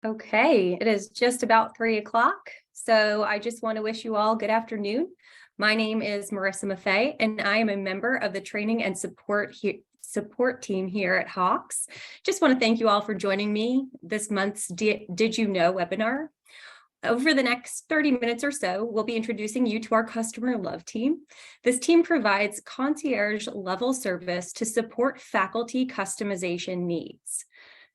Okay, it is just about 3 o'clock. So I just want to wish you all good afternoon. My name is Marissa Maffei, and I am a member of the training and support team here at Hawks. Just want to thank you all for joining me this month's Did You Know webinar. Over the next 30 minutes or so, we'll be introducing you to our customer love team. This team provides concierge level service to support faculty customization needs.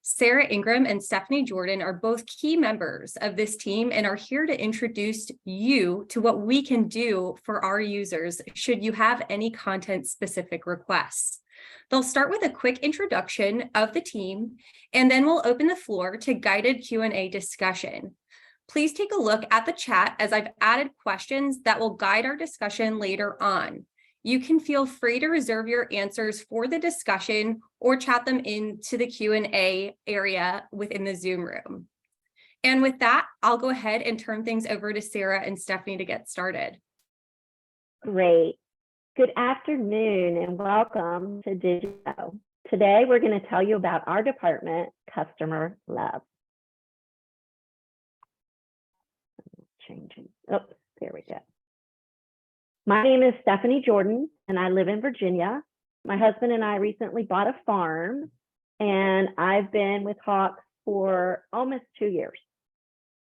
Sarah Ingram and Stephanie Jordan are both key members of this team and are here to introduce you to what we can do for our users should you have any content-specific requests. They'll start with a quick introduction of the team, and then we'll open the floor to guided Q&A discussion. Please take a look at the chat as I've added questions that will guide our discussion later on. You can feel free to reserve your answers for the discussion or chat them into the Q&A area within the Zoom room. And with that, I'll go ahead and turn things over to Sarah and Stephanie to get started. Great. Good afternoon and welcome to Did You Know? Today, we're going to tell you about our department, Customer Love. Changing. Oh, there we go. My name is Stephanie Jordan, and I live in Virginia. My husband and I recently bought a farm, and I've been with Hawks for almost 2 years.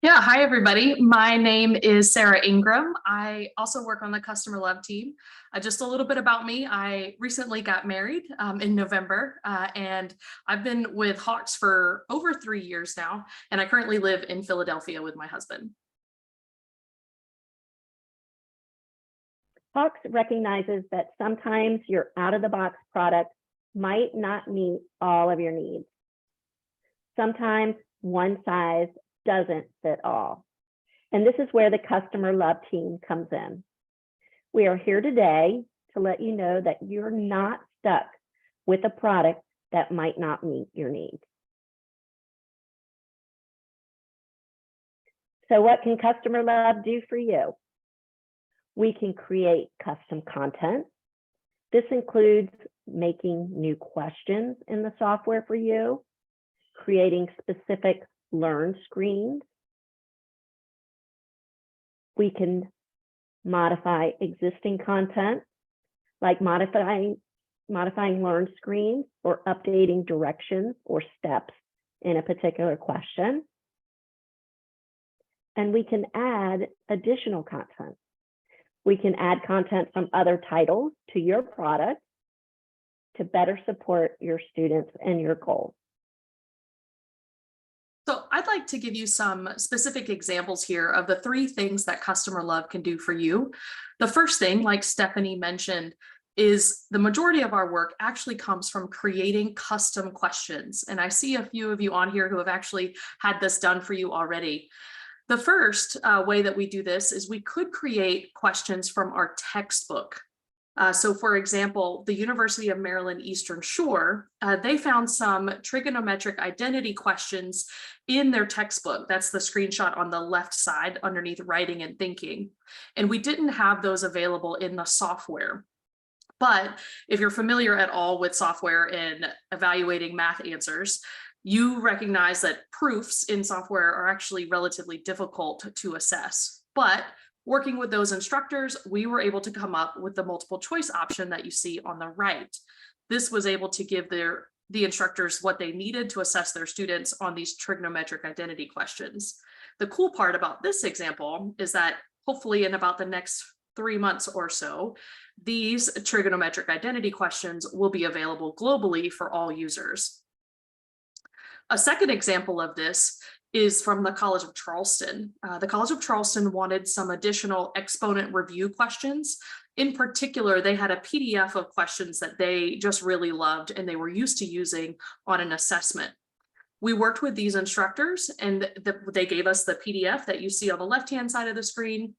Yeah, hi everybody. My name is Sarah Ingram. I also work on the Customer Love team. Just a little bit about me. I recently got married in November, and I've been with Hawks for over 3 years now, and I currently live in Philadelphia with my husband. Hawks recognizes that sometimes your out-of-the-box product might not meet all of your needs. Sometimes one size doesn't fit all. And this is where the Customer Love team comes in. We are here today to let you know that you're not stuck with a product that might not meet your needs. So what can Customer Love do for you? We can create custom content. This includes making new questions in the software for you, creating specific learn screens. We can modify existing content, like modifying learn screens or updating directions or steps in a particular question. And we can add additional content. We can add content from other titles to your product to better support your students and your goals. So I'd like to give you some specific examples here of the 3 things that Customer Love can do for you. The first thing, like Stephanie mentioned, is the majority of our work actually comes from creating custom questions. And I see a few of you on here who have actually had this done for you already. The first way that we do this is we could create questions from our textbook. So for example, the University of Maryland Eastern Shore, they found some trigonometric identity questions in their textbook. That's the screenshot on the left side underneath writing and thinking. And we didn't have those available in the software. But if you're familiar at all with software and evaluating math answers, you recognize that proofs in software are actually relatively difficult to assess. But working with those instructors, we were able to come up with the multiple choice option that you see on the right. This was able to give the instructors what they needed to assess their students on these trigonometric identity questions. The cool part about this example is that hopefully in about the next 3 months or so, these trigonometric identity questions will be available globally for all users. A second example of this is from the College of Charleston. The College of Charleston wanted some additional exponent review questions. In particular, they had a PDF of questions that they just really loved and they were used to using on an assessment. We worked with these instructors and they gave us the PDF that you see on the left-hand side of the screen.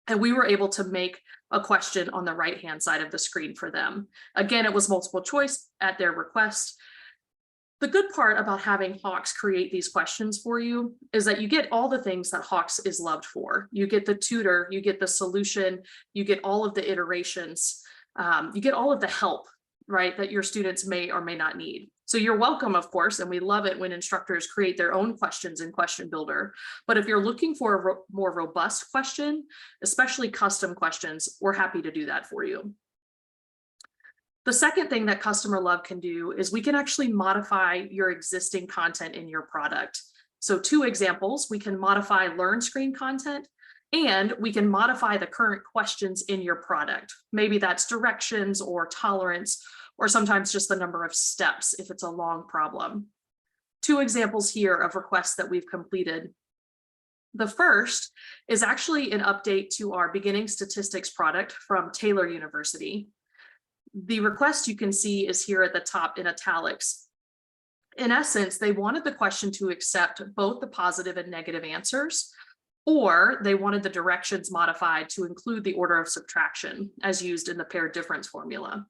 And we were able to make a question on the right-hand side of the screen for them. Again, it was multiple choice at their request. The good part about having Hawks create these questions for you is that you get all the things that Hawks is loved for. You get the tutor, you get the solution, you get all of the iterations, you get all of the help, right, that your students may or may not need. So you're welcome, of course, and we love it when instructors create their own questions in Question Builder. But if you're looking for a more robust question, especially custom questions, we're happy to do that for you. The second thing that Customer Love can do is we can actually modify your existing content in your product. So 2 examples, we can modify Learn Screen content, and we can modify the current questions in your product. Maybe that's directions or tolerance, or sometimes just the number of steps if it's a long problem. 2 examples here of requests that we've completed. The first is actually an update to our beginning statistics product from Taylor University. The request you can see is here at the top in italics. In essence, they wanted the question to accept both the positive and negative answers, or they wanted the directions modified to include the order of subtraction as used in the paired difference formula.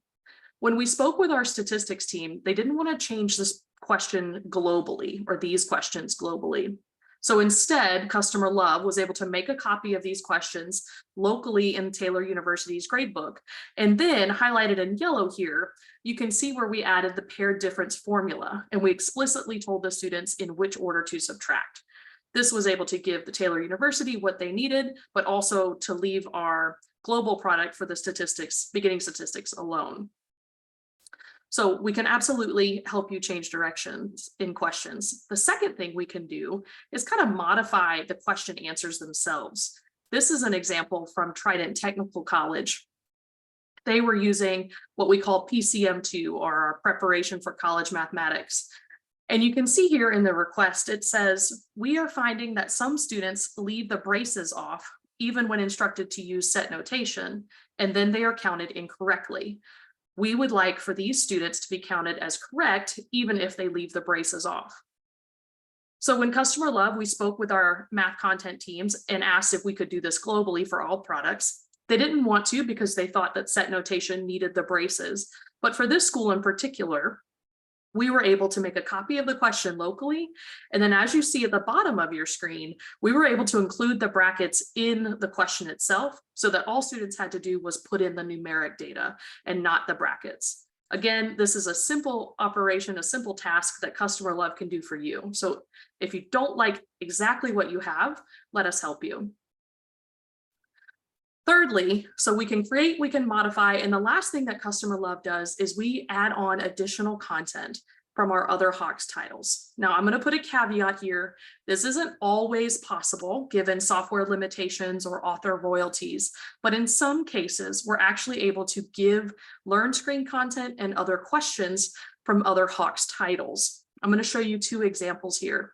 When we spoke with our statistics team, they didn't want to change this question globally or these questions globally. So instead, Customer Love was able to make a copy of these questions locally in Taylor University's gradebook. And then highlighted in yellow here, you can see where we added the paired difference formula, and we explicitly told the students in which order to subtract. This was able to give the Taylor University what they needed, but also to leave our global product for the statistics, beginning statistics alone. So we can absolutely help you change directions in questions. The second thing we can do is kind of modify the question answers themselves. This is an example from Trident Technical College. They were using what we call PCM2, or our Preparation for College Mathematics. And you can see here in the request, it says, we are finding that some students leave the braces off even when instructed to use set notation, and then they are counted incorrectly. We would like for these students to be counted as correct, even if they leave the braces off. So when Customer Love, we spoke with our math content teams and asked if we could do this globally for all products. They didn't want to because they thought that set notation needed the braces. But for this school in particular, we were able to make a copy of the question locally. And then as you see at the bottom of your screen, we were able to include the brackets in the question itself so that all students had to do was put in the numeric data and not the brackets. Again, this is a simple operation, a simple task that Customer Love can do for you. So if you don't like exactly what you have, let us help you. Thirdly, so we can create, we can modify, and the last thing that Customer Love does is we add on additional content from our other Hawks titles. Now, I'm going to put a caveat here. This isn't always possible given software limitations or author royalties, but in some cases, we're actually able to give Learn Screen content and other questions from other Hawks titles. I'm going to show you 2 examples here.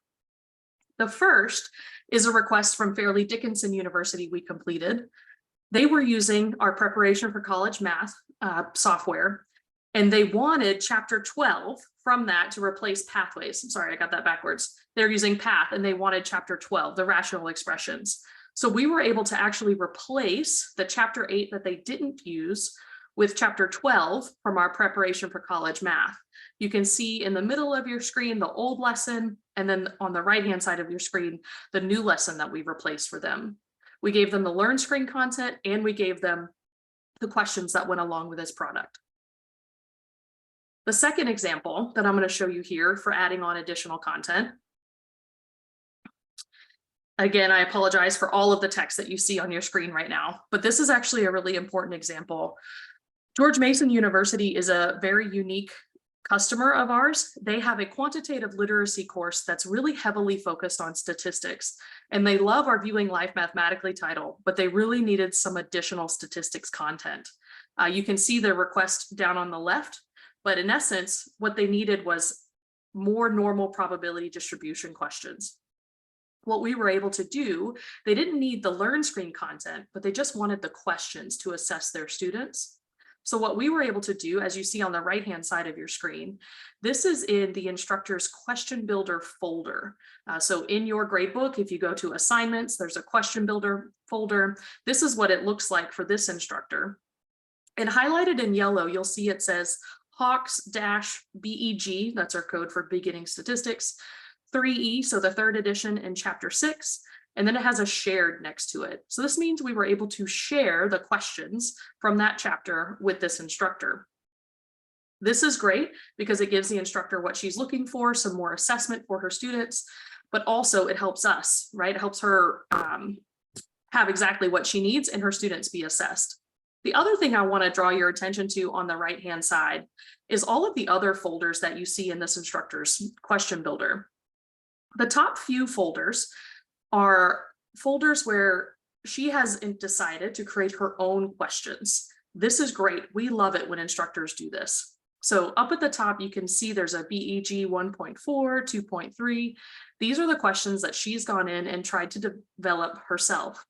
The first is a request from Fairleigh Dickinson University we completed. They were using our Preparation for College Math software, and they wanted chapter 12 from that to replace pathways. I'm sorry, I got that backwards. They're using path, and they wanted chapter 12, the rational expressions. So we were able to actually replace the chapter 8 that they didn't use with chapter 12 from our Preparation for College Math. You can see in the middle of your screen the old lesson, and then on the right-hand side of your screen, the new lesson that we replaced for them. We gave them the Learn Screen content, and we gave them the questions that went along with this product. The second example that I'm going to show you here for adding on additional content. Again, I apologize for all of the text that you see on your screen right now, but this is actually a really important example. George Mason University is a very unique customer of ours. They have a quantitative literacy course that's really heavily focused on statistics, and they love our Viewing Life Mathematically title, but they really needed some additional statistics content. You can see the request down on the left, but in essence, what they needed was more normal probability distribution questions. What we were able to do, they didn't need the Learn Screen content, but they just wanted the questions to assess their students. So what we were able to do, as you see on the right-hand side of your screen, this is in the instructor's Question Builder folder. So in your gradebook, if you go to assignments, there's a Question Builder folder. This is what it looks like for this instructor. And highlighted in yellow, you'll see it says Hawks-BEG, that's our code for beginning statistics, 3E, so the 3rd edition in chapter 6. And then it has a shared next to it. So this means we were able to share the questions from that chapter with this instructor. This is great because it gives the instructor what she's looking for, some more assessment for her students, but also it helps us, right? It helps her have exactly what she needs and her students be assessed. The other thing I want to draw your attention to on the right-hand side is all of the other folders that you see in this instructor's question builder. The top few folders are folders where she has decided to create her own questions. This is great. We love it when instructors do this. So up at the top, you can see there's a BEG 1.4, 2.3. These are the questions that she's gone in and tried to develop herself.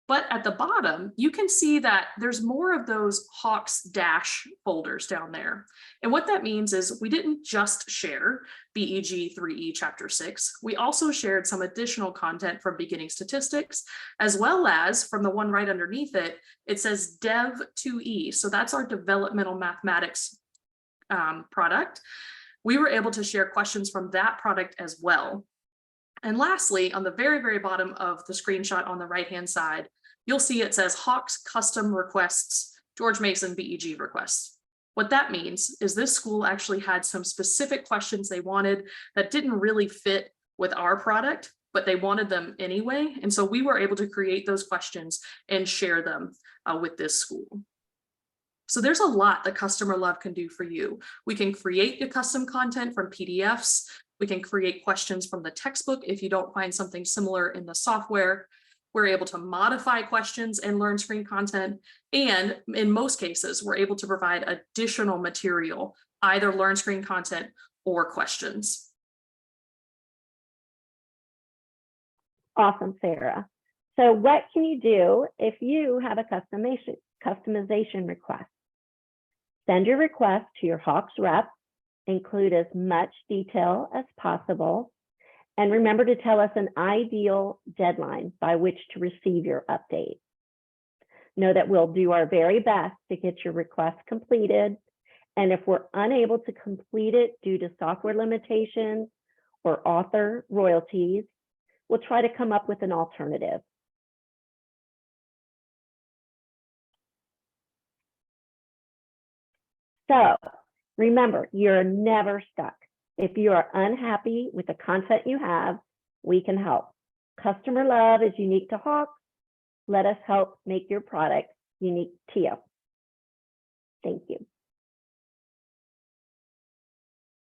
But at the bottom, you can see that there's more of those Hawks dash folders down there. And what that means is we didn't just share BEG 3E chapter 6. We also shared some additional content from beginning statistics, as well as from the one right underneath it, it says Dev 2E. So that's our developmental mathematics product. We were able to share questions from that product as well. And lastly, on the very, very bottom of the screenshot on the right-hand side, you'll see it says Hawks custom requests, George Mason BEG requests. What that means is this school actually had some specific questions they wanted that didn't really fit with our product, but they wanted them anyway. And so we were able to create those questions and share them with this school. So there's a lot that Customer Love can do for you. We can create the custom content from PDFs. We can create questions from the textbook if you don't find something similar in the software. We're able to modify questions and learn screen content. And in most cases, we're able to provide additional material, either learn screen content or questions. Awesome, Sarah. So what can you do if you have a customization request? Send your request to your Hawks rep, include as much detail as possible, and remember to tell us an ideal deadline by which to receive your update. Know that we'll do our very best to get your request completed, and if we're unable to complete it due to software limitations or author royalties, we'll try to come up with an alternative. So remember, you're never stuck. If you are unhappy with the content you have, we can help. Customer Love is unique to Hawks. Let us help make your product unique to you. Thank you.